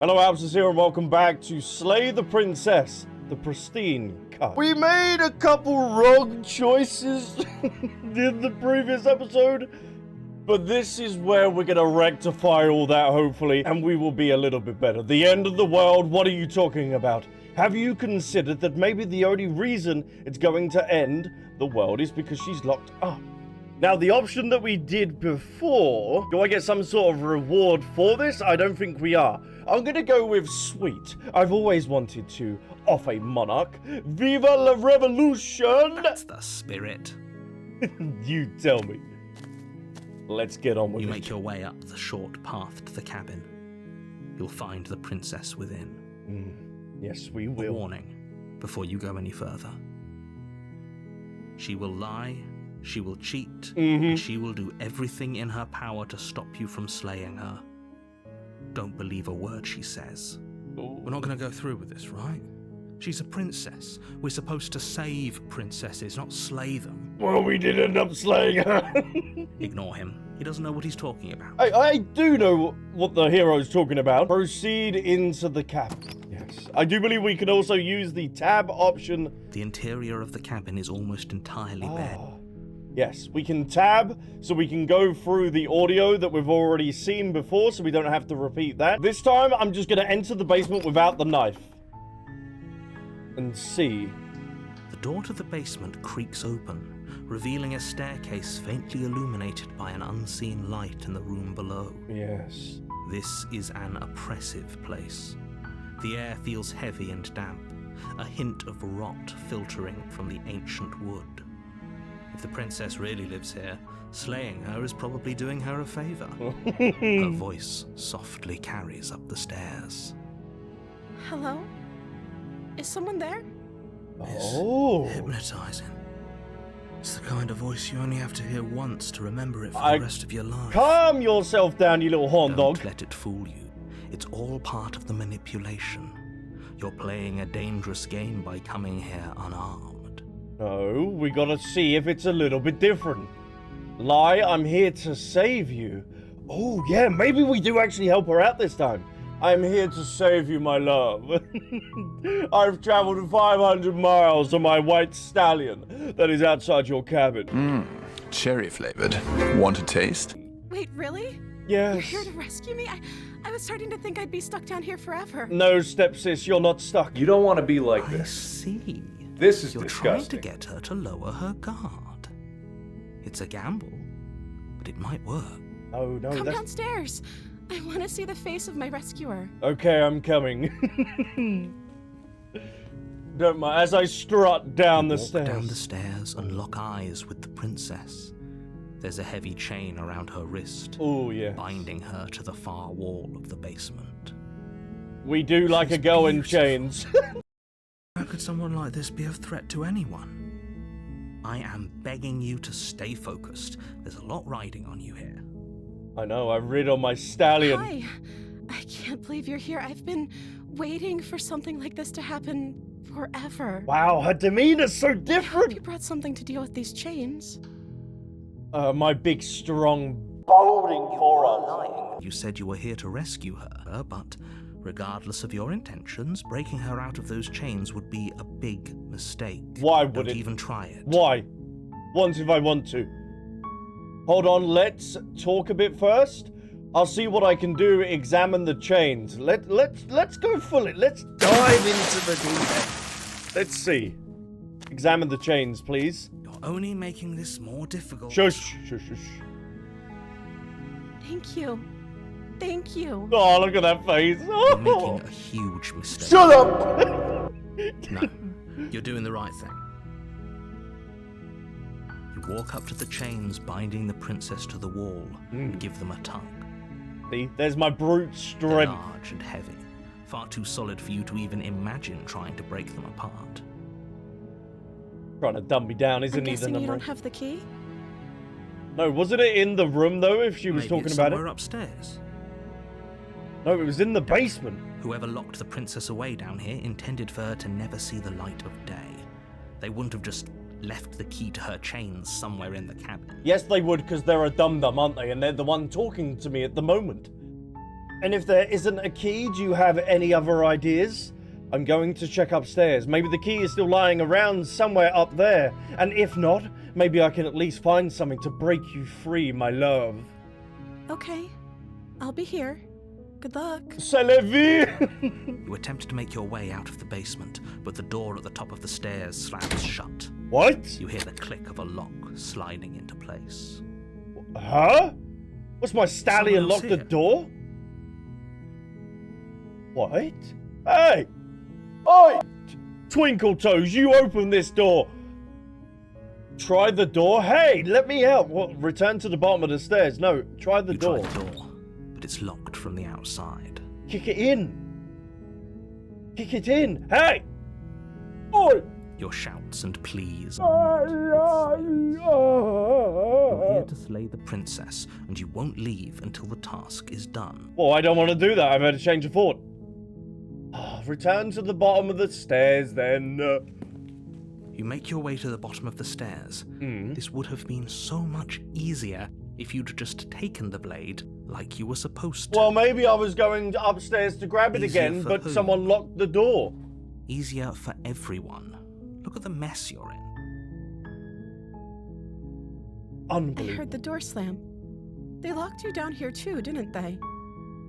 Hello, Albsterz here, and welcome back to Slay the Princess, the Pristine Cup. We made a couple wrong choices in the previous episode, but this is where we're gonna rectify all that, hopefully, and we will be a little bit better. The end of the world, what are you talking about? Have you considered that maybe the only reason it's going to end the world is because she's locked up? Now, the option that we did before, do I get some sort of reward for this? I don't think we are. I'm gonna go with sweet. I've always wanted to off a monarch. Viva la revolution! That's the spirit. You tell me. Let's get on with it. You make your way up the short path to the cabin. You'll find the princess within. Yes, we A will. warning before you go any further. She will lie, she will cheat, and she will do everything in her power to stop you from slaying her. Don't believe a word she says. We're not going to go through with this, right? She's a princess. We're supposed to save princesses, not slay them. Well, we did end up slaying her. Ignore him. He doesn't know what he's talking about. I do know what the hero's talking about. Proceed into the cabin. Yes. I do believe we can also use the tab option. The interior of the cabin is almost entirely bare. Yes, we can tab, so we can go through the audio that we've already seen before, so we don't have to repeat that. This time, I'm just going to enter the basement without the knife. And see. The door to the basement creaks open, revealing a staircase faintly illuminated by an unseen light in the room below. Yes. This is an oppressive place. The air feels heavy and damp, a hint of rot filtering from the ancient wood. If the princess really lives here, slaying her is probably doing her a favor. Her voice softly carries up the stairs. Hello? Is someone there? Oh. Hypnotizing. It's the kind of voice you only have to hear once to remember it for the rest of your life. Calm yourself down, you little horn dog. Don't let it fool you. It's all part of the manipulation. You're playing a dangerous game by coming here unarmed. No, we gotta see if it's a little bit different. Lie, I'm here to save you. Oh, yeah, maybe we do actually help her out this time. I'm here to save you, my love. I've traveled 500 miles on my white stallion that is outside your cabin. Cherry flavored. Want a taste? Wait, really? Yes. You're here to rescue me? I was starting to think I'd be stuck down here forever. No, stepsis, you're not stuck. You don't want to be like I this. see. This is You're disgusting. trying to get her to lower her guard. It's a gamble, but it might work. Oh, no, Come that's... downstairs. I want to see the face of my rescuer. Okay, I'm coming. Don't mind, as I strut down the Walk stairs. down the stairs and lock eyes with the princess. There's a heavy chain around her wrist, Oh, yeah. binding her to the far wall of the basement. We do like She's a girl in beautiful. chains. How could someone like this be a threat to anyone? I am begging you to stay focused. There's a lot riding on you here. I know, I rid on my stallion. Hi. I can't believe you're here. I've been waiting for something like this to happen forever. Wow, her demeanor's so I hope different. you brought something to deal with these chains. My big, strong, bolding forearm. You said you were here to rescue her, but regardless of your intentions, breaking her out of those chains would be a big mistake. Why would Don't it? even try it. Why? Once if I want to. Hold on, let's talk a bit first. I'll see what I can do, examine the chains. Let's go fully. Let's dive into the deep end. Let's see. Examine the chains, please. You're only making this more difficult. Shush, shush, shush. Thank you. Thank you. Oh, look at that face. You're making a huge mistake. Shut up! No, you're doing the right thing. You walk up to the chains binding the princess to the wall and give them a tug. See, there's my brute They're strength. large and heavy, far too solid for you to even imagine trying to break them apart. Trying to dumb me down, I'm isn't he? The guessing you number. don't have the key? No, wasn't it in the room though? If she was Maybe talking it's about somewhere it. upstairs. No, it was in the basement. Whoever locked the princess away down here intended for her to never see the light of day. They wouldn't have just left the key to her chains somewhere in the cabin. Yes, they would, because they're a dum-dum, aren't they? And they're the one talking to me at the moment. And if there isn't a key, do you have any other ideas? I'm going to check upstairs. Maybe the key is still lying around somewhere up there. And if not, maybe I can at least find something to break you free, my love. Okay, I'll be here. Good luck. C'est la vie! You attempt to make your way out of the basement, but the door at the top of the stairs slams shut. What? You hear the click of a lock sliding into place. Huh? What's my stallion Someone else lock the here. door? What? Hey! Oi! Twinkle Toes, you open this door! Try the door? Hey, let me out! What, return to the bottom of the stairs. No, try the door. You try the door, but it's locked from the outside. Kick it in! Kick it in! Hey! Oi! Your shouts and pleas are You're here to slay the princess, and you won't leave until the task is done. Well, I don't want to do that. I've had a change of thought. Return to the bottom of the stairs, then. You make your way to the bottom of the stairs. This would have been so much easier if you'd just taken the blade like you were supposed to. Well, maybe I was going upstairs to grab it Easier again, for but who? someone locked the door. Easier for everyone. Look at the mess you're in. I Unbelievable. heard the door slam. They locked you down here too, didn't they?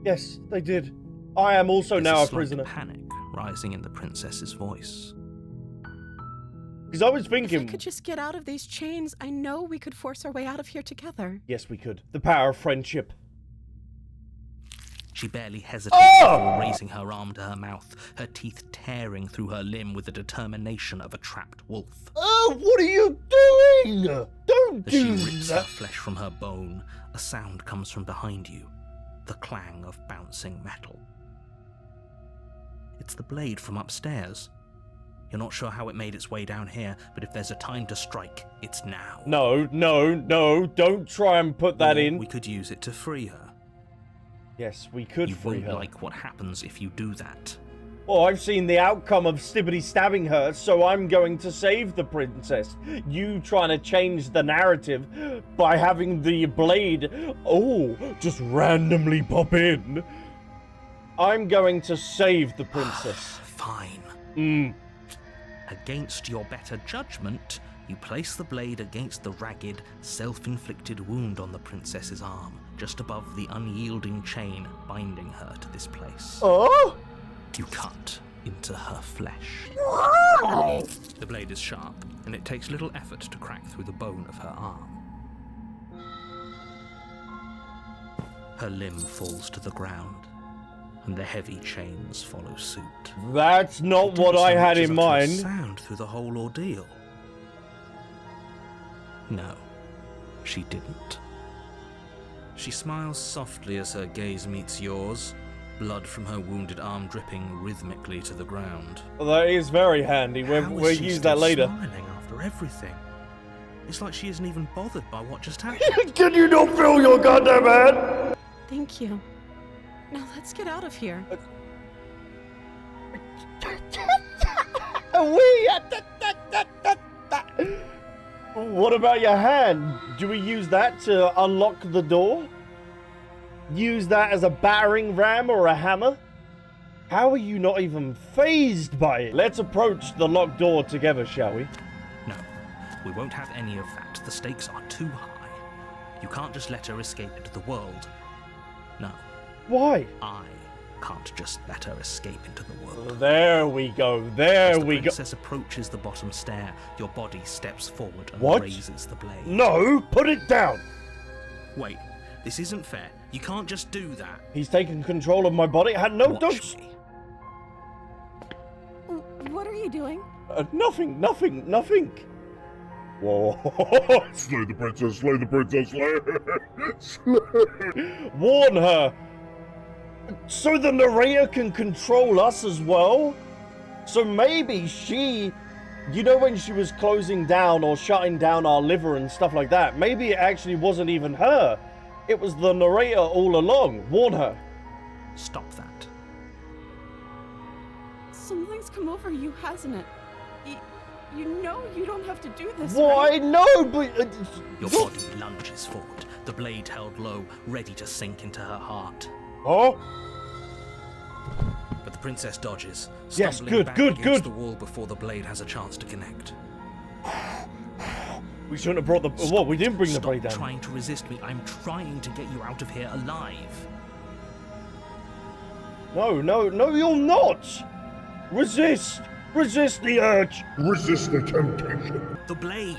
Yes, they did. I am also There's now a slight prisoner. panic rising in the princess's voice. Because I was If we thinking... could just get out of these chains, I know we could force our way out of here together. Yes, we could. The power of friendship. She barely hesitates before raising her arm to her mouth, her teeth tearing through her limb with the determination of a trapped wolf. Oh, what are you doing? Don't As she do rips her that. flesh from her bone, a sound comes from behind you, the clang of bouncing metal. It's the blade from upstairs. You're not sure how it made its way down here, but if there's a time to strike, it's now. No, don't try and put that Or in. we could use it to free her. Yes, we could You free won't her. like what happens if you do that. Well, I've seen the outcome of Stibbity stabbing her, so I'm going to save the princess. You trying to change the narrative by having the blade, just randomly pop in. I'm going to save the princess. Fine. Against your better judgment, you place the blade against the ragged, self-inflicted wound on the princess's arm, just above the unyielding chain binding her to this place. Oh? You cut into her flesh. The blade is sharp, and it takes little effort to crack through the bone of her arm. Her limb falls to the ground, and the heavy chains follow suit. That's not what I had in mind. Sound through the whole ordeal. No, she didn't. She smiles softly as her gaze meets yours, blood from her wounded arm dripping rhythmically to the ground. Well, that is very handy. How We'll is she use still that later. Smiling after everything. It's like she isn't even bothered by what just happened. Can you not feel your goddamn hand? Thank you. Now let's get out of here. What about your hand? Do we use that to unlock the door? Use that as a battering ram or a hammer? How are you not even fazed by it? Let's approach the locked door together, shall we? No, we won't have any of that. The stakes are too high. You can't just let her escape into the world. No, Why? I can't just let her escape into the world. There we go. There As the we go. princess approaches the bottom stair, your body steps forward and What? raises the blade. No, put it down. Wait, this isn't fair. You can't just do that. He's taking control of my body. No, Watch don't. me. What are you doing? Nothing. Whoa. Slay the princess, slay the princess, slay. Warn her. So the narrator can control us as well? So maybe she... You know when she was closing down or shutting down our liver and stuff like that? Maybe it actually wasn't even her. It was the narrator all along. Warn her. Stop that. Something's come over you, hasn't it? You know you don't have to do this, Why? right? No, but... Your body lunges forward, the blade held low, ready to sink into her heart. Oh? But the princess dodges, Yes, stumbling good, back good, against good. the wall before the blade has a chance to connect. We shouldn't have brought the... What? We didn't bring the Stop blade down. trying to resist me. I'm trying to get you out of here alive. No, no, no, you're not! Resist! Resist the urge! Resist the temptation. The blade.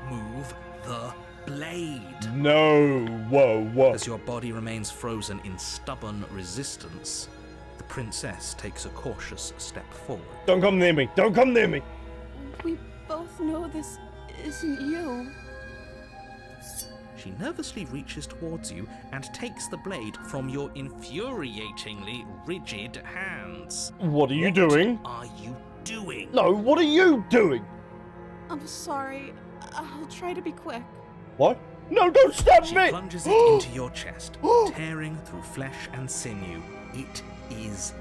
Move the blade. No! Whoa, whoa. As your body remains frozen in stubborn resistance, the princess takes a cautious step forward. Don't come near me! Don't come near me! We both know this isn't you. She nervously reaches towards you and takes the blade from your infuriatingly rigid hands. What are you doing? What are you doing? No, what are you doing? I'm sorry. I'll try to be quick. What? No, don't stab She me! plunges it into your chest, tearing through flesh and sinew. It is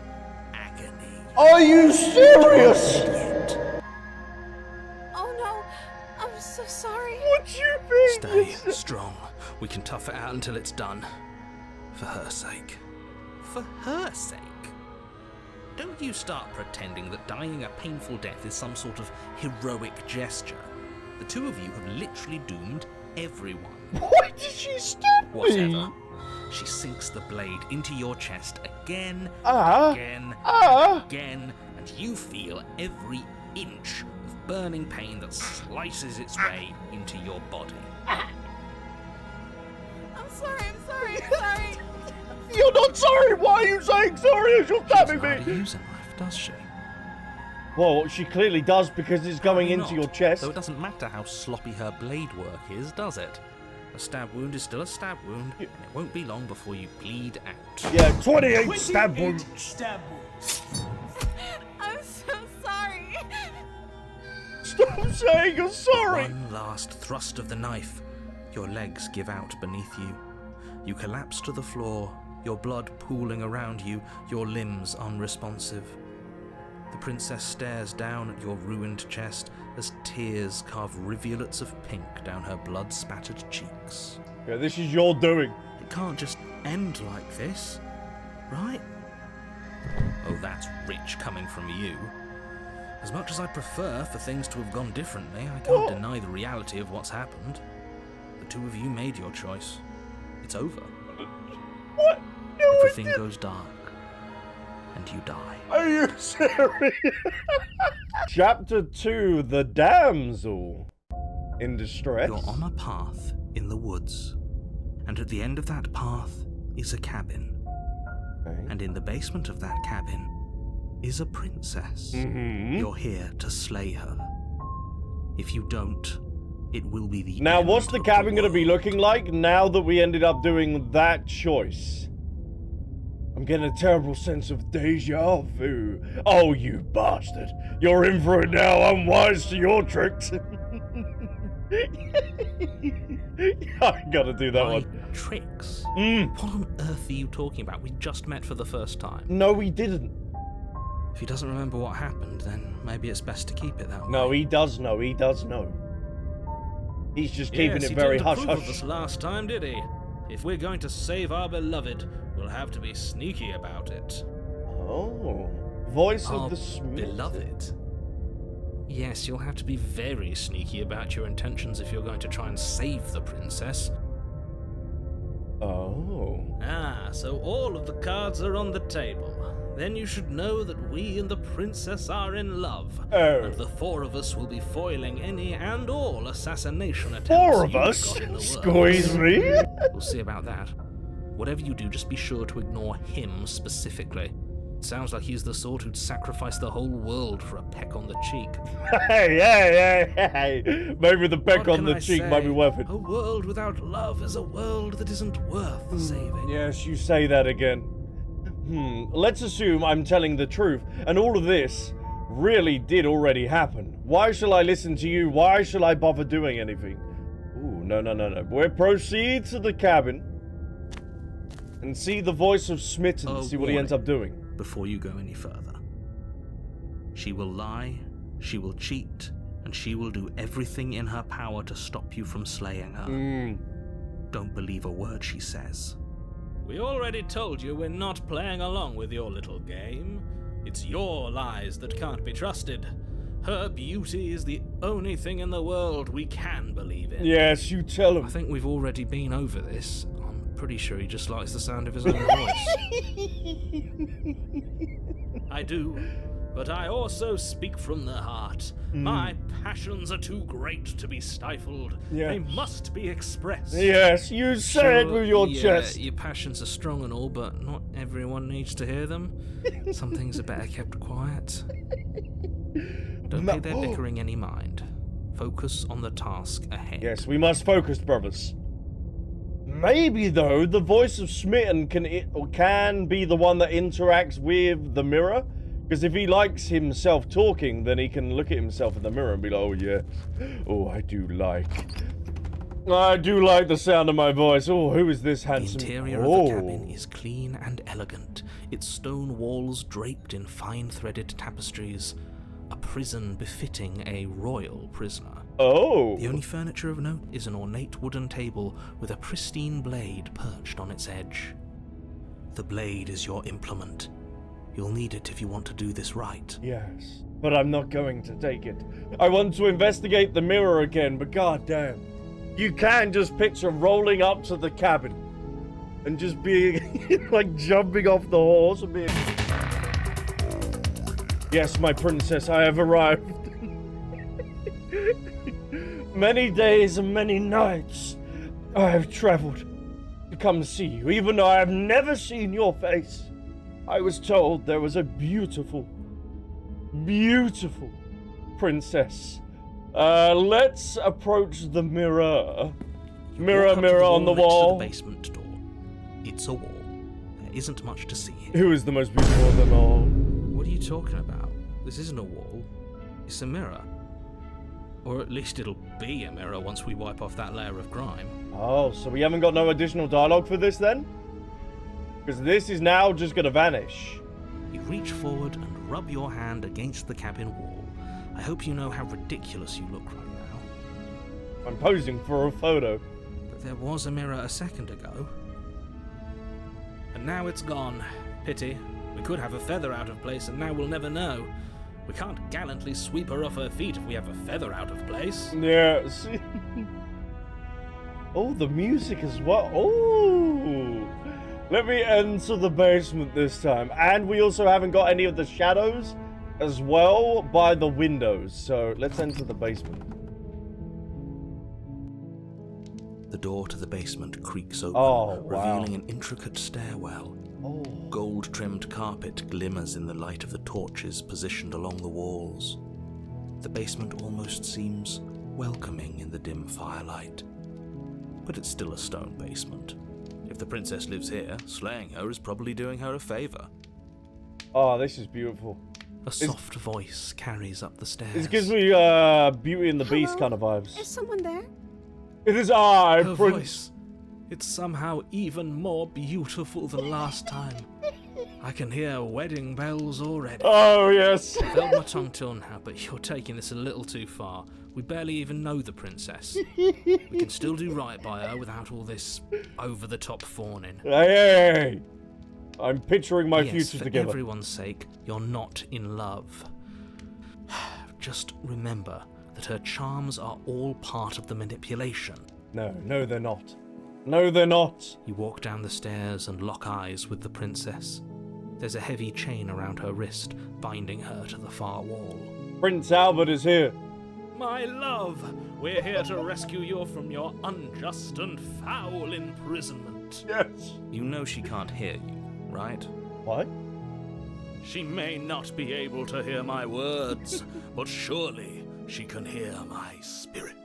agony. Are you serious? Yet, Oh no, I'm so sorry. What you mean? stay strong. We can tough it out until it's done. For her sake. For her sake? Don't you start pretending that dying a painful death is some sort of heroic gesture. The two of you have literally doomed everyone. Why did she stab me? Whatever. She sinks the blade into your chest again, Ah. again, Ah. again, and you feel every inch of burning pain that slices its way into your body. I'm sorry, I'm sorry. You're not sorry! Why are you saying sorry as you're She stabbing doesn't know how to me? use a knife, does she? Well, she clearly does because it's going into Not. your chest. Though it doesn't matter how sloppy her blade work is, does it? A stab wound is still a stab wound, and it won't be long before you bleed out. Yeah, 28 stab wounds. I'm so sorry. Stop saying you're sorry! One last thrust of the knife. Your legs give out beneath you. You collapse to the floor, your blood pooling around you, your limbs unresponsive. The princess stares down at your ruined chest as tears carve rivulets of pink down her blood-spattered cheeks. Yeah, this is your doing. It can't just end like this, right? Oh, that's rich coming from you. As much as I prefer for things to have gone differently, I can't deny the reality of what's happened. The two of you made your choice. It's over. What? No, Everything goes dark, and you die. Are you serious? Chapter 2, The Damsel in Distress. You're on a path in the woods, and at the end of that path is a cabin. Okay. And in the basement of that cabin is a princess. Mhm. You're here to slay her. If you don't, it will be the Now, end what's the of cabin going to be world. looking like now that we ended up doing that choice? I'm getting a terrible sense of deja vu. Oh, you bastard. You're in for it now. I'm wise to your tricks. I gotta do that My one. tricks? Mm. What on earth are you talking about? We just met for the first time. No, he didn't. If he doesn't remember what happened, then maybe it's best to keep it that way. No, he does know. He does know. He's just keeping Yes, it he very didn't hush approve of hush. us last time, did he? If we're going to save our beloved, we'll have to be sneaky about it. Oh, voice Our of the Smith. beloved. Yes, you'll have to be very sneaky about your intentions if you're going to try and save the princess. Oh. Ah, so all of the cards are on the table. Then you should know that we and the princess are in love. Oh. And the four of us will be foiling any and all assassination attempts Four of you've us? got in the works. Squeeze me? We'll see about that. Whatever you do, just be sure to ignore him specifically. It sounds like he's the sort who'd sacrifice the whole world for a peck on the cheek. Hey. Maybe the peck What on can the I cheek say? might be worth it. A world without love is a world that isn't worth saving. Yes, you say that again. Let's assume I'm telling the truth, and all of this really did already happen. Why shall I listen to you? Why shall I bother doing anything? Ooh, no. We'll proceed to the cabin and see the voice of Smitten, Oh, see what he ends up doing. Before you go any further, she will lie, she will cheat, and she will do everything in her power to stop you from slaying her. Don't believe a word she says. We already told you we're not playing along with your little game. It's your lies that can't be trusted. Her beauty is the only thing in the world we can believe in. Yes, you tell him. I think we've already been over this. I'm pretty sure he just likes the sound of his own voice. I do, but I also speak from the heart. My passions are too great to be stifled. Yes. They must be expressed. Yes, you say it with your chest. Your passions are strong and all, but not everyone needs to hear them. Some things are better kept quiet. Don't pay their bickering any mind. Focus on the task ahead. Yes, we must focus, brothers. Maybe, though, the voice of Smitten can be the one that interacts with the mirror. Because if he likes himself talking, then he can look at himself in the mirror and be like, oh, yes. Oh, I do like the sound of my voice. Oh, who is this handsome? The interior of the cabin is clean and elegant. Its stone walls draped in fine threaded tapestries. A prison befitting a royal prisoner. Oh. The only furniture of note is an ornate wooden table with a pristine blade perched on its edge. The blade is your implement. You'll need it if you want to do this right. Yes, but I'm not going to take it. I want to investigate the mirror again, but goddamn. You can just picture rolling up to the cabin and just being like jumping off the horse and being... Yes, my princess, I have arrived. Many days and many nights I have traveled to come see you, even though I have never seen your face. I was told there was a beautiful, beautiful princess. Let's approach the mirror. Mirror, mirror on the wall. To the basement door. It's a wall. There isn't much to see here. Who is the most beautiful of them all? What are you talking about? This isn't a wall. It's a mirror. Or at least it'll be a mirror once we wipe off that layer of grime. Oh, so we haven't got no additional dialogue for this then? Because this is now just going to vanish. You reach forward and rub your hand against the cabin wall. I hope you know how ridiculous you look right now. I'm posing for a photo. But there was a mirror a second ago. And now it's gone. Pity. We could have a feather out of place and now we'll never know. We can't gallantly sweep her off her feet if we have a feather out of place. Yes. Oh, the music as well. Oh. Let me enter the basement this time. And we also haven't got any of the shadows as well by the windows. So let's enter the basement. The door to the basement creaks open, revealing an intricate stairwell. Oh. Gold-trimmed carpet glimmers in the light of the torches positioned along the walls. The basement almost seems welcoming in the dim firelight. But it's still a stone basement. If the princess lives here, slaying her is probably doing her a favor. Oh, this is beautiful. A soft voice carries up the stairs. This gives me Beauty and the Beast kind of vibes. Is someone there? It is I, Her Prince. voice. It's somehow even more beautiful than last time. I can hear wedding bells already. Oh, yes. I've held my tongue till now, but you're taking this a little too far. We barely even know the princess. We can still do right by her without all this over-the-top fawning. Hey. I'm picturing my Yes, future for together. everyone's sake, you're not in love. Just remember that her charms are all part of the manipulation. No, they're not. No, they're not. You walk down the stairs and lock eyes with the princess. There's a heavy chain around her wrist, binding her to the far wall. Prince Albert is here. My love, we're here to rescue you from your unjust and foul imprisonment. Yes. You know she can't hear you, right? What? She may not be able to hear my words, but surely she can hear my spirit.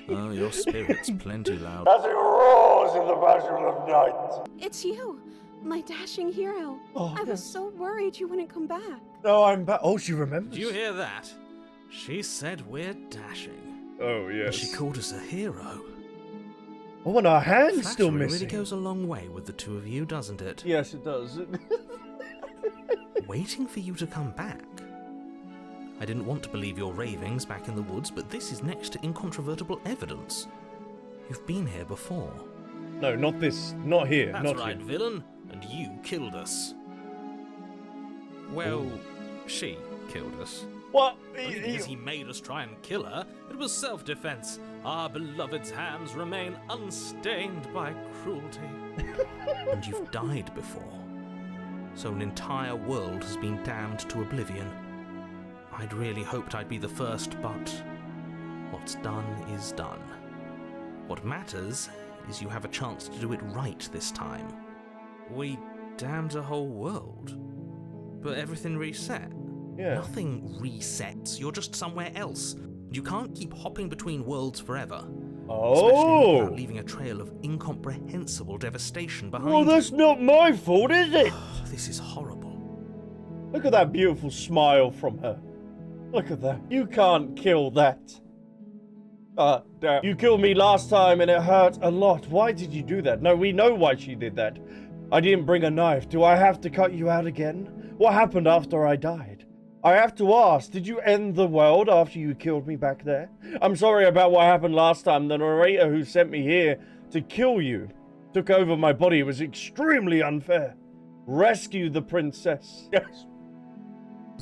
Oh, your spirit's plenty loud. As it roars in the passion of night. It's you, my dashing hero. Oh, I was so worried you wouldn't come back. No, I'm back. Oh, she remembers. Do you hear that? She said we're dashing. Oh, yes. But she called us a hero. Oh, and our hand's still Flattery missing. really goes a long way with the two of you, doesn't it? Yes, it does. Waiting for you to come back. I didn't want to believe your ravings back in the woods, but this is next to incontrovertible evidence. You've been here before. No, not this. Not here. That's not right, here. villain. And you killed us. Well, she killed us. What? Only because he made us try and kill her. It was self-defense. Our beloved's hands remain unstained by cruelty. And you've died before. So an entire world has been damned to oblivion. I'd really hoped I'd be the first, but what's done is done. What matters is you have a chance to do it right this time. We damned a whole world, but everything reset. Yeah. Nothing resets. You're just somewhere else. You can't keep hopping between worlds forever. Especially Oh. without leaving a trail of incomprehensible devastation behind Well, that's you. not my fault, is it? This is horrible. Look at that beautiful smile from her. Look at that. You can't kill that. Damn. You killed me last time and it hurt a lot. Why did you do that? No, we know why she did that. I didn't bring a knife. Do I have to cut you out again? What happened after I died? I have to ask, did you end the world after you killed me back there? I'm sorry about what happened last time. The narrator who sent me here to kill you took over my body. It was extremely unfair. Rescue the princess. Yes.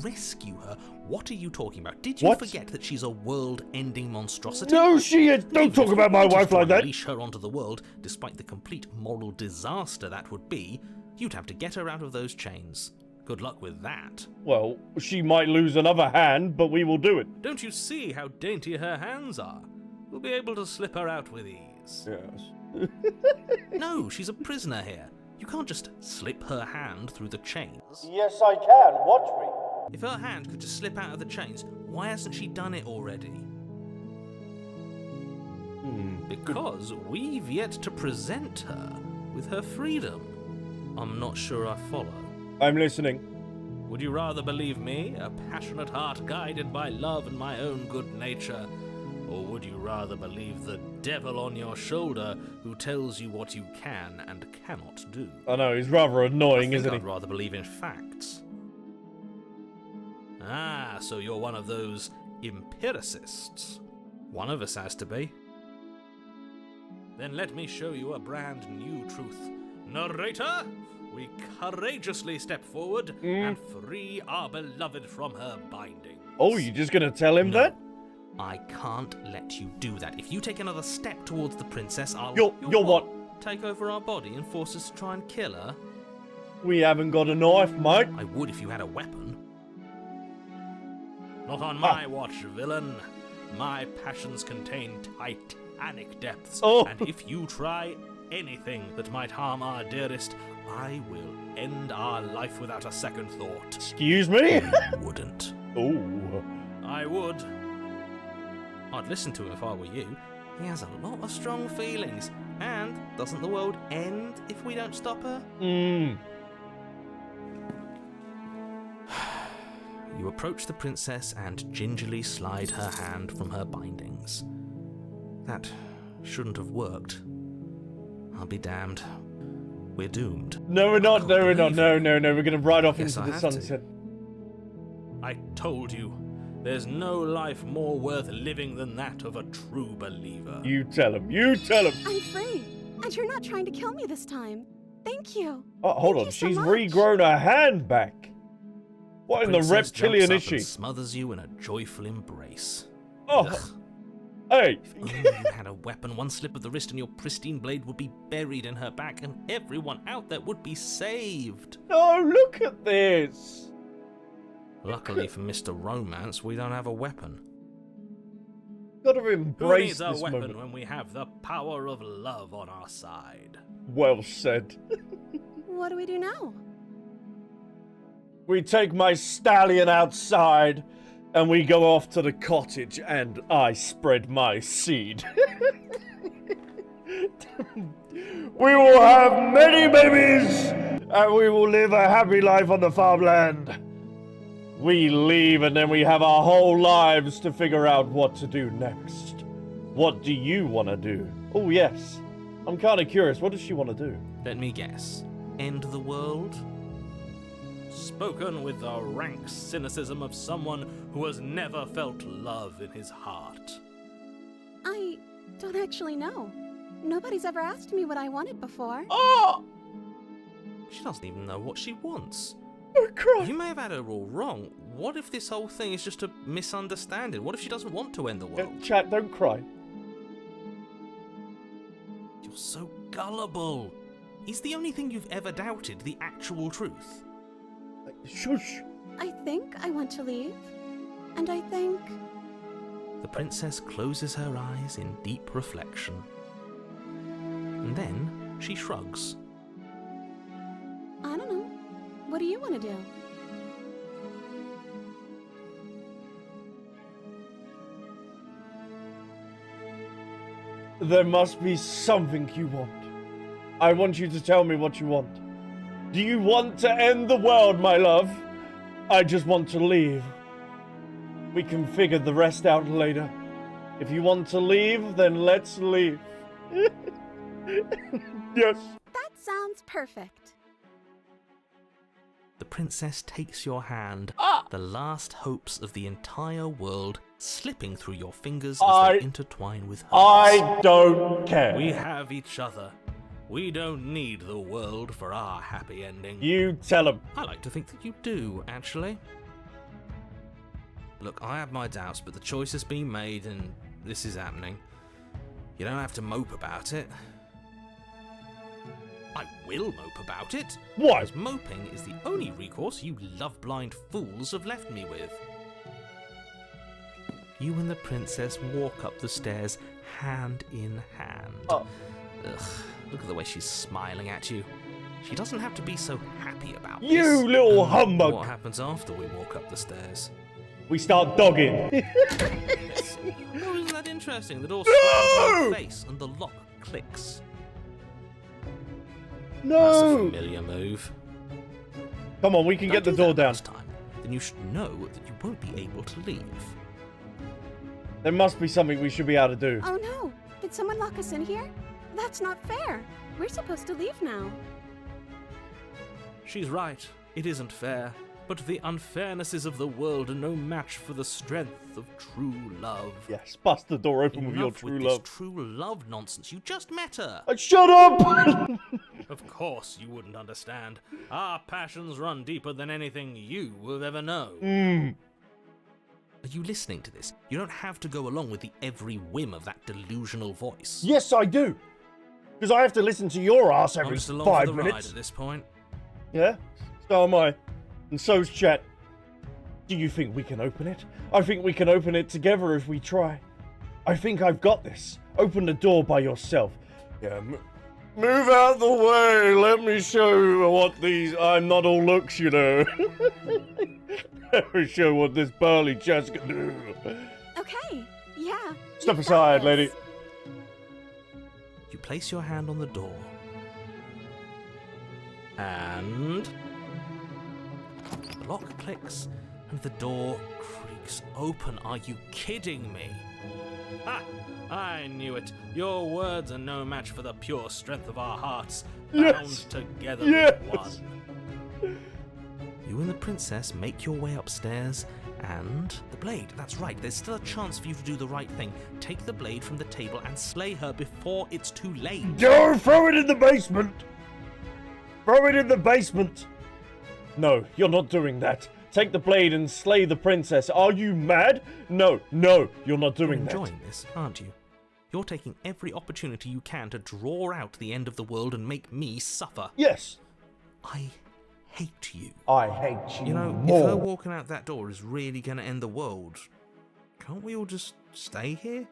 Rescue her? What are you talking about? Did you What? forget that she's a world-ending monstrosity? No, she is. Don't talk about my wife like that. To unleash her onto the world, despite the complete moral disaster that would be, you'd have to get her out of those chains. Good luck with that. Well, she might lose another hand, but we will do it. Don't you see how dainty her hands are? We'll be able to slip her out with ease. Yes. No, she's a prisoner here. You can't just slip her hand through the chains. Yes, I can. Watch me. If her hand could just slip out of the chains, why hasn't she done it already? Because we've yet to present her with her freedom. I'm not sure I follow. I'm listening. Would you rather believe me, a passionate heart guided by love and my own good nature? Or would you rather believe the devil on your shoulder who tells you what you can and cannot do? I know, he's rather annoying, I think isn't he? I'd rather believe in facts. Ah, so you're one of those empiricists. One of us has to be. Then let me show you a brand new truth. Narrator, we courageously step forward and free our beloved from her binding. Oh, you just gonna tell him No. that? I can't let you do that. If you take another step towards the princess, I'll... You'll what? Take over our body and force us to try and kill her? We haven't got a knife, mate. I would if you had a weapon. Not on my watch, villain. My passions contain titanic depths, Oh. and if you try anything that might harm our dearest, I will end our life without a second thought. Excuse me? You wouldn't. Ooh. I would. I'd listen to him if I were you. He has a lot of strong feelings, and doesn't the world end if we don't stop her? You approach the princess and gingerly slide her hand from her bindings. That shouldn't have worked. I'll be damned. We're doomed. No, we're not. No, we're not. believe No, we're gonna ride off Guess into I the have to. sunset. I told you, there's no life more worth living than that of a true believer. You tell him. You tell him. I'm free, and you're not trying to kill me this time. Thank you. Oh, hold on. Thank you so She's much. regrown her hand back. What in the Princess reptilian jumps is up she? and smothers you in a joyful embrace. Oh, Ugh. hey. If only you had a weapon, one slip of the wrist and your pristine blade would be buried in her back, and everyone out there would be saved. No, look at this. Luckily for Mr. Romance, we don't have a weapon. Gotta Who embrace needs a this weapon moment. when we have the power of love on our side? Well said. What do we do now? We take my stallion outside and we go off to the cottage and I spread my seed. We will have many babies and we will live a happy life on the farmland. We leave and then we have our whole lives to figure out what to do next. What do you want to do? Oh, yes. I'm kind of curious. What does she want to do? Let me guess. End the world? Spoken with the rank cynicism of someone who has never felt love in his heart. I don't actually know. Nobody's ever asked me what I wanted before. Oh! She doesn't even know what she wants. Don't cry. You may have had her all wrong. What if this whole thing is just a misunderstanding? What if she doesn't want to end the world? Chat, don't cry. You're so gullible. Is the only thing you've ever doubted the actual truth? Shush. I think I want to leave. And I think... The princess closes her eyes in deep reflection. And then she shrugs. I don't know. What do you want to do? There must be something you want. I want you to tell me what you want. Do you want to end the world, my love? I just want to leave. We can figure the rest out later. If you want to leave, then let's leave. Yes. That sounds perfect. The princess takes your hand, the last hopes of the entire world slipping through your fingers as they intertwine with hers. I don't care. We have each other. We don't need the world for our happy ending. You tell him. I like to think that you do, actually. Look, I have my doubts, but the choice has been made and this is happening. You don't have to mope about it. I will mope about it. Why? Because moping is the only recourse you love-blind fools have left me with. You and the princess walk up the stairs, hand in hand. Oh. Ugh, look at the way she's smiling at you. She doesn't have to be so happy about this. You little humbug. What happens after we walk up the stairs? We start dogging. Oh, isn't that interesting? The door slams in your face and the lock clicks. That's a No. familiar move. Come on, we can get the Don't do door that down. this time. Then you should know that you won't be able to leave. There must be something we should be able to do. Oh no! Did someone lock us in here? That's not fair. We're supposed to leave now. She's right. It isn't fair. But the unfairnesses of the world are no match for the strength of true love. Yes, bust the door open with your Enough true with love. this true love nonsense. You just met her. Shut up! Of course you wouldn't understand. Our passions run deeper than anything you will ever know. Are you listening to this? You don't have to go along with the every whim of that delusional voice. Yes, I do. Because I have to listen to your ass I'm every just along 5 for the ride minutes. at this point. Yeah, so am I. And so's Chet. Do you think we can open it? I think we can open it together if we try. I think I've got this. Open the door by yourself. Yeah, move out the way. Let me show you what these... I'm not all looks, you know. Let me show what this burly chest can do. Okay, yeah. Step you've aside, got lady. this. You place your hand on the door. And... the lock clicks and the door creaks open. Are you kidding me? Ha! I knew it. Your words are no match for the pure strength of our hearts, Yes. bound together Yes. with one. You and the princess make your way upstairs, and the blade. That's right, there's still a chance for you to do the right thing. Take the blade from the table and slay her before it's too late. Don't throw it in the basement. Throw it in the basement. No, you're not doing that. Take the blade and slay the princess. Are you mad? No, you're not You're doing that. enjoying this, aren't you? You're taking every opportunity you can to draw out the end of the world and make me suffer. Yes, I hate you. I hate you You know, more. if her walking out that door is really going to end the world, can't we all just stay here?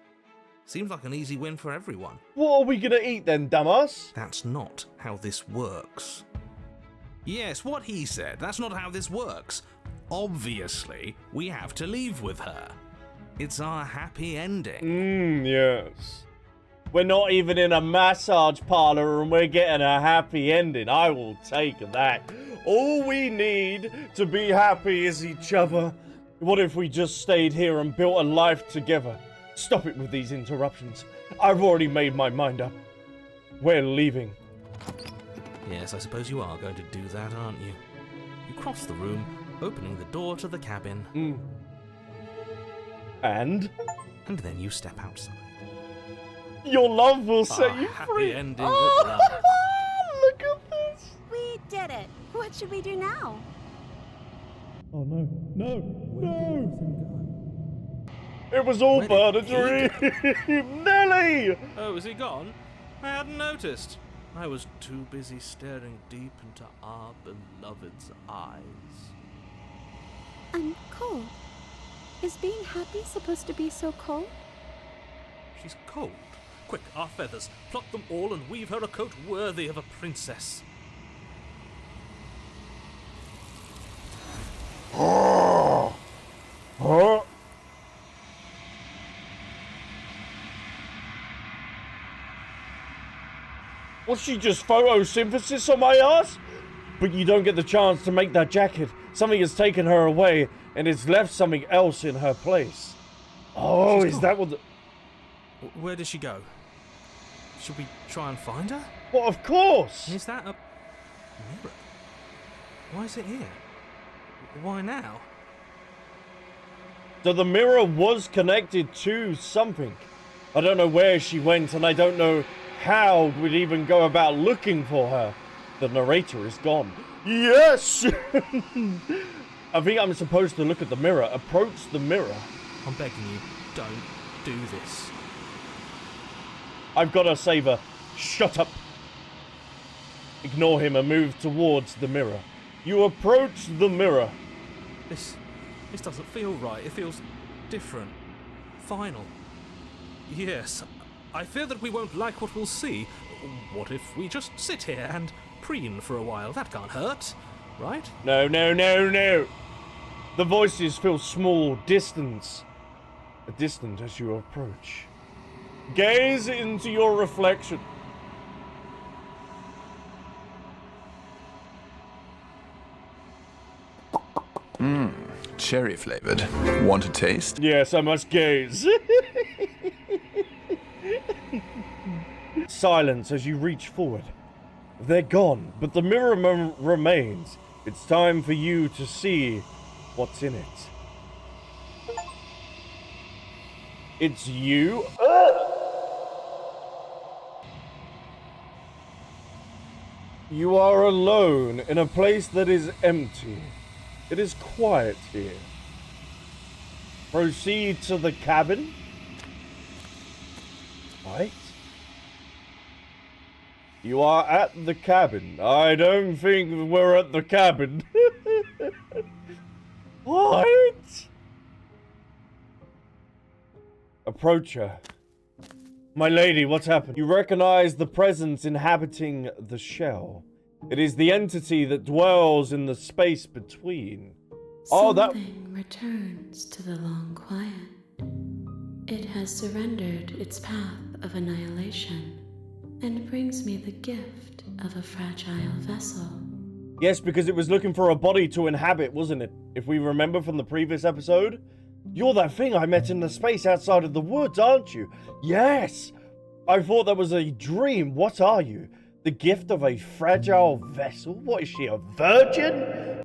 Seems like an easy win for everyone. What are we gonna eat then, dumbass? That's not how this works. Yes, what he said. That's not how this works. Obviously, we have to leave with her. It's our happy ending. Yes. We're not even in a massage parlor and we're getting a happy ending. I will take that. All we need to be happy is each other. What if we just stayed here and built a life together? Stop it with these interruptions. I've already made my mind up. We're leaving. Yes, I suppose you are going to do that, aren't you? You cross the room, opening the door to the cabin, And? and then you step outside. Your love will set you happy free. ending at last. Look at this. We did it. What should we do now? Oh no, no, no! It was all but a dream! Nelly! Oh, is he gone? I hadn't noticed. I was too busy staring deep into our beloved's eyes. I'm cold. Is being happy supposed to be so cold? She's cold. Quick, our feathers. Pluck them all and weave her a coat worthy of a princess. Oh. Oh. Was she just photosynthesis on my ass? But you don't get the chance to make that jacket. Something has taken her away, and it's left something else in her place. Oh, She's is gone. that what the... Where did she go? Should we try and find her? Well, of course! Is that a mirror? Why is it here? Why now? So the mirror was connected to something. I don't know where she went, and I don't know how we'd even go about looking for her. The narrator is gone. Yes! I think I'm supposed to look at the mirror, approach the mirror. I'm begging you, don't do this. I've got to save her. Shut up. Ignore him and move towards the mirror. You approach the mirror. This doesn't feel right. It feels different. Final. Yes, I fear that we won't like what we'll see. What if we just sit here and preen for a while? That can't hurt, right? No, no, no, no. The voices feel small, distant as you approach. Gaze into your reflection. Cherry flavored. Want a taste? Yes, I must gaze. Silence as you reach forward. They're gone, but the mirror remains. It's time for you to see what's in it. It's you. You are alone in a place that is empty. It is quiet here. Proceed to the cabin. Right? You are at the cabin. I don't think we're at the cabin. What? Approach her. My lady, what's happened? You recognize the presence inhabiting the shell. It is the entity that dwells in the space between. Something returns to the long quiet. It has surrendered its path of annihilation and brings me the gift of a fragile vessel. Yes, because it was looking for a body to inhabit, wasn't it? If we remember from the previous episode. You're that thing I met in the space outside of the woods, aren't you? Yes! I thought that was a dream. What are you? The gift of a fragile vessel? What is she, a virgin?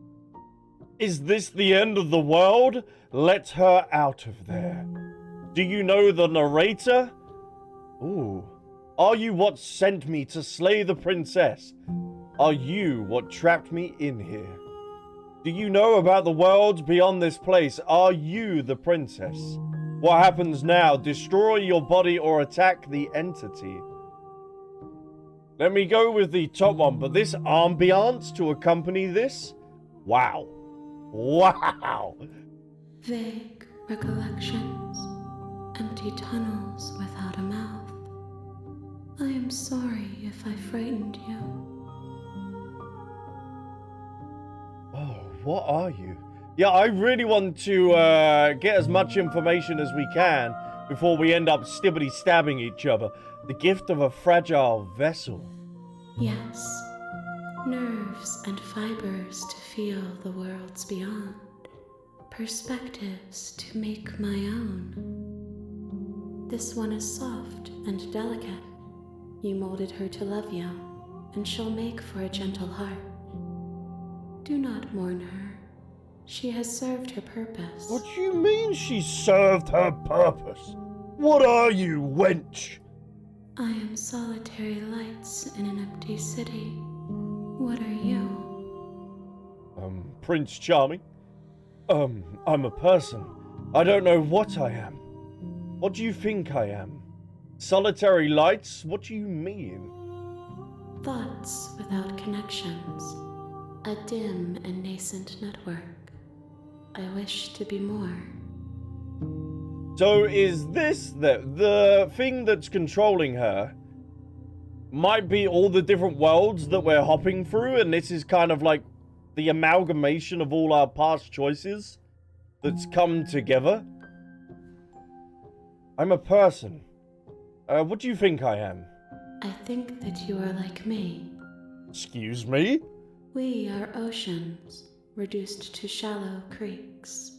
Is this the end of the world? Let her out of there. Do you know the narrator? Ooh. Are you what sent me to slay the princess? Are you what trapped me in here? Do you know about the worlds beyond this place? Are you the princess? What happens now? Destroy your body or attack the entity? Let me go with the top one, but this ambiance to accompany this? Wow. Wow. Vague recollections, empty tunnels without a mouth. I am sorry if I frightened you. Oh, what are you? Yeah, I really want to get as much information as we can before we end up stibbity stabbing each other. The gift of a fragile vessel. Yes, nerves and fibers to feel the worlds beyond, perspectives to make my own. This one is soft and delicate. You molded her to love you, and she'll make for a gentle heart. Do not mourn her. She has served her purpose. What do you mean she served her purpose? What are you, wench? I am solitary lights in an empty city. What are you? Prince Charming. I'm a person. I don't know what I am. What do you think I am? Solitary lights? What do you mean? Thoughts without connections. A dim and nascent network. I wish to be more. So is this the thing that's controlling her might be all the different worlds that we're hopping through, and this is kind of like the amalgamation of all our past choices that's come together? I'm a person. What do you think I am? I think that you are like me. Excuse me? We are oceans, reduced to shallow creeks.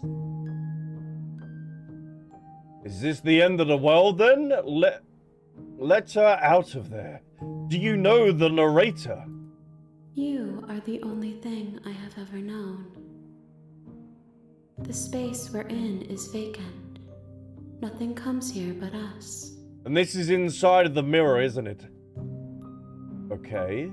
Is this the end of the world then? Let her out of there. Do you know the narrator? You are the only thing I have ever known. The space we're in is vacant. Nothing comes here but us. And this is inside of the mirror, isn't it? Okay.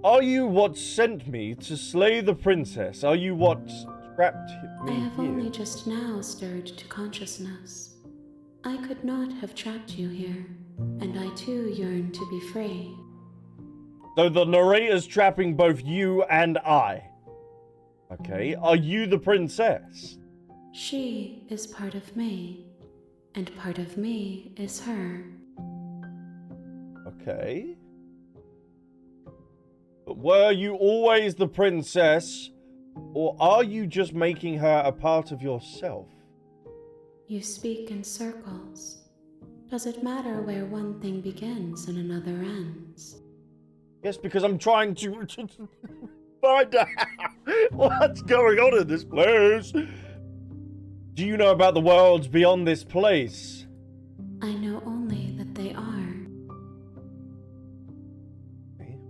Are you what sent me to slay the princess? Are you what trapped me I have here? only just now stirred to consciousness. I could not have trapped you here, and I too yearn to be free. So the narrator's trapping both you and I. Okay, are you the princess? She is part of me, and part of me is her. Okay. But were you always the princess, or are you just making her a part of yourself? You speak in circles. Does it matter where one thing begins and another ends? Yes, because I'm trying to find out what's going on in this place. Do you know about the worlds beyond this place? I know only that they are.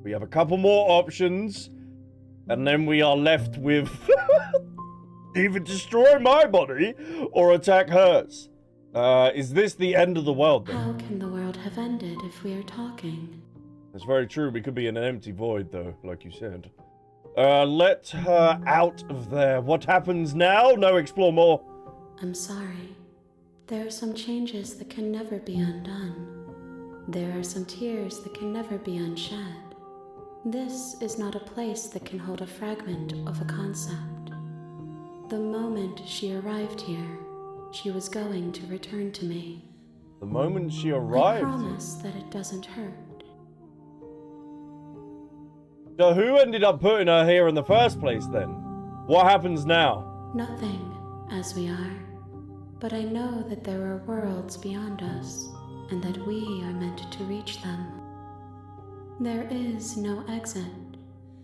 We have a couple more options, and then we are left with either destroy my body or attack hers. Is this the end of the world then? How can the world have ended if we are talking? That's very true. We could be in an empty void, though, like you said. Let her out of there. What happens now? No, explore more. I'm sorry. There are some changes that can never be undone. There are some tears that can never be unshed. This is not a place that can hold a fragment of a concept. The moment she arrived here, she was going to return to me. The moment she I arrived. promise that it doesn't hurt. So who ended up putting her here in the first place then? What happens now? Nothing, as we are. But I know that there are worlds beyond us, and that we are meant to reach them. There is no exit,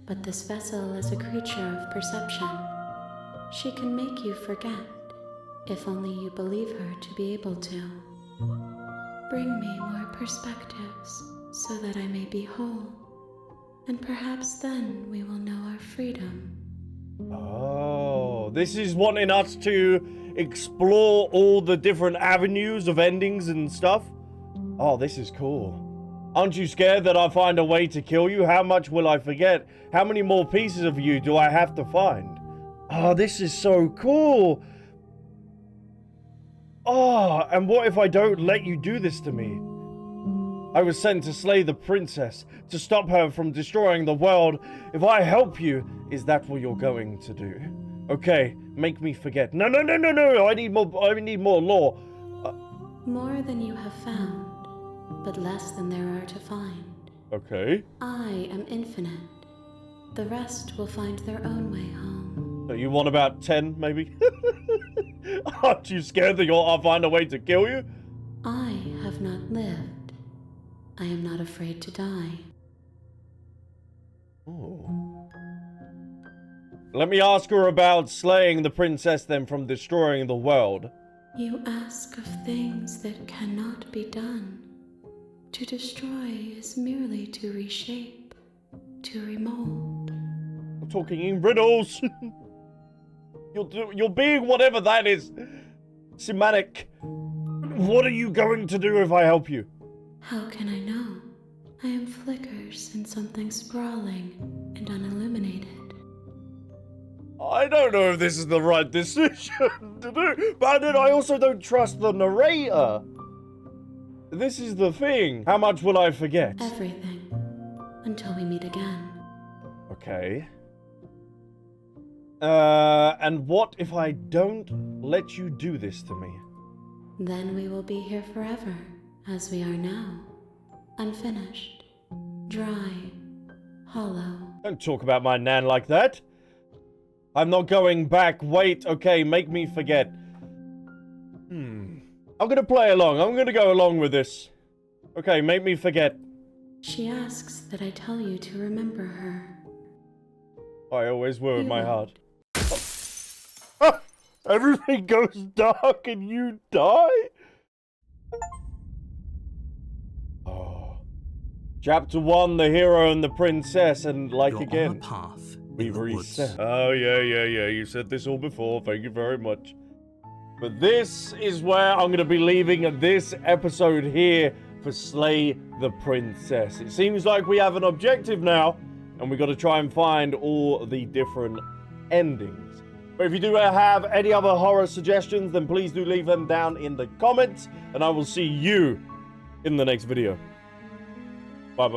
but this vessel is a creature of perception. She can make you forget, if only you believe her to be able to. Bring me more perspectives, so that I may be whole, and perhaps then we will know our freedom. Oh, this is wanting us to explore all the different avenues of endings and stuff? Oh, this is cool. Aren't you scared that I'll find a way to kill you? How much will I forget? How many more pieces of you do I have to find? Oh, this is so cool. Oh, and what if I don't let you do this to me? I was sent to slay the princess, to stop her from destroying the world. If I help you, is that what you're going to do? Okay, make me forget. No, I need more lore. More than you have found, but less than there are to find. Okay. I am infinite. The rest will find their own way home. So you want about 10, maybe? Aren't you scared that I'll find a way to kill you? I have not lived. I am not afraid to die. Oh. Let me ask her about slaying the princess then from destroying the world. You ask of things that cannot be done. To destroy is merely to reshape, to remold. I'm talking in riddles. You're being whatever that is. Semantic. What are you going to do if I help you? How can I know? I am flickers in something sprawling and unilluminated. I don't know if this is the right decision to do, but then I also don't trust the narrator. This is the thing. How much will I forget? Everything. Until we meet again. Okay. And what if I don't let you do this to me? Then we will be here forever, as we are now. Unfinished. Dry. Hollow. Don't talk about my nan like that. I'm not going back. Wait, okay, make me forget. I'm gonna play along. I'm gonna go along with this. Okay, make me forget. She asks that I tell you to remember her. I always will in You my won't. heart. Oh. Everything goes dark and you die? Oh. Chapter 1, the hero and the princess, and like You're again. on a path in We've the woods. reset. Oh, yeah. You said this all before. Thank you very much. But this is where I'm going to be leaving this episode here for Slay the Princess. It seems like we have an objective now, and we've got to try and find all the different endings. But if you do have any other horror suggestions, then please do leave them down in the comments, and I will see you in the next video. Bye.